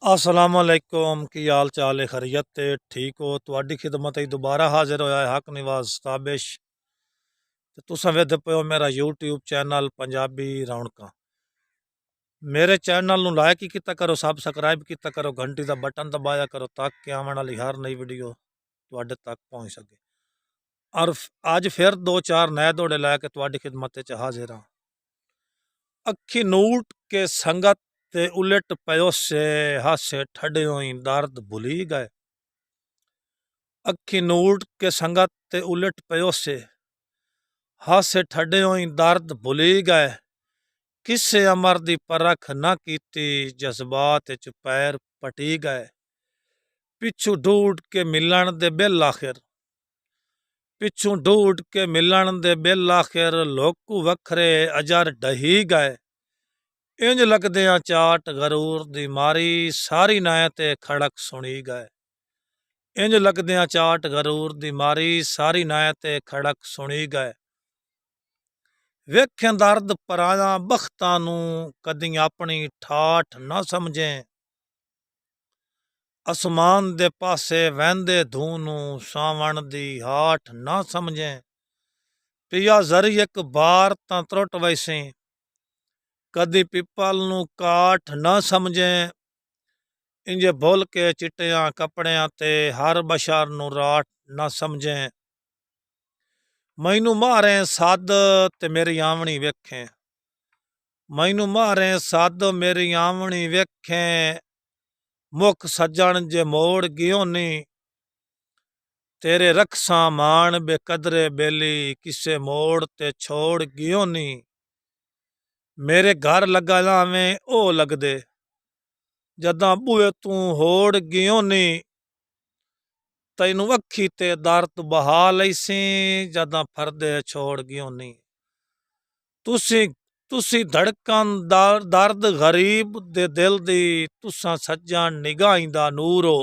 असलामुअलैकुम की हाल चाल है खैरियत ते ठीक हो तुहाडी खिदमत दोबारा हाजिर होया है हक निवाज ताबिश ते तुसां वेखदे पे हो मेरा यूट्यूब चैनल पंजाबी रौनकां। मेरे चैनल नू लाइक ही किता करो, सब्सक्राइब किता करो, घंटी का बटन दबाया करो ताकि आने वाली हर नई वीडियो तुहाडे तक पहुँच सके। और अज फिर दो चार नए दौड़े लैके तुहाडी खिदमत च हाजिर हाँ। अखी नूट के संगत ते उलट पयो से हासे ठड्यों ही दर्द भुली गए। अखी नूट के संगत ते उलट पयो से हासे ठड्यों ही दर्द भुली गए। किसे अमर दी परख न कीती जज्बात च पैर पटी गए। पिछू ढूंढ के मिलन दे बिल आखिर पिछू ढूंढ के मिलन दे बिल आखिर लोकू वखरे अजर डही गए। इंज लगदियां चाट गरूर दी मारी सारी नाय ते खड़क सुनी गए। इंज लगदियां चाट गरूर दी मारी सारी नाय ते खड़क सुनी गए। वेखें दर्द पराया बख्तां नू कदी अपनी ठाठ न समझें। आसमान दे पासे वहंदे धूं नू सावण दी हाठ न समझें। पिया जरी एक बार तां त्रुट वैसी कदी पिपल नू काठ न समझें। इंजे भुल के चिट्टियां कपड़ियां ते हर बशर नू राठ न समझें। मैनू मारे सद ते मेरी आवणी वेखें मैनू मारे सद मेरी आवणी वेखें। मुख सज्जण जे मोड़ गियोनी तेरे रखसा मान बेकदरे बेली किसे मोड़ ते छोड़ गियोनी। मेरे घर लगा लावें ओ लगदे जदां बूहे तू होड़ गियोनी। तैनू अखी ते दर्द बहा लईसी जदां फरदे छोड़ गियोनी। तुसी धड़कन दर्द गरीब दे दिल दी तुसां सज्जन निगाहीं दा नूर हो।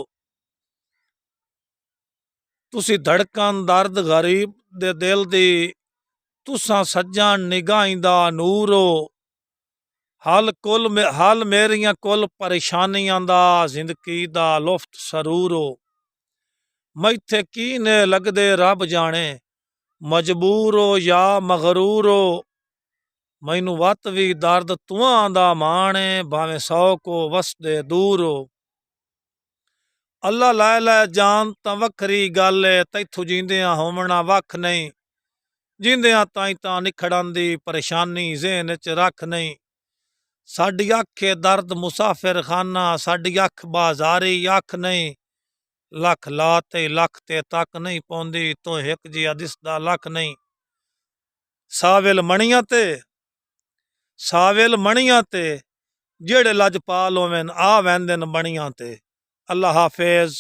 तुसी धड़कन दर्द गरीब दे दिल दी तुसां सज्जन निगाहीं दा नूर हो। हल मेरियां कुल परेशानियां दा जिंदगी दा लुफ्त सरूर हो। मैथे की ने लगदे रब जाने मजबूर हो या मगरूर हो। मैनू वत भी दर्द तुआं दा माणे भावें 100 को वसदे दूर हो। अल्लाह लै लै जान तां वखरी गल है तैथू जींदियां होवना वख नहीं। जींदियां ताई तां निखड़न दी परेशानी ज़हन च रख नहीं। साडी अख है दर्द मुसाफिर खाना साडी अख बाजारी अख नहीं। लख ला ते लख ते तक नहीं पौंदी तो एक जिहा दिसदा लख नहीं। साविल मणियां ते जेड़े लजपाल होवन आ वैंदन बणियां ते। अल्लाह हाफिज।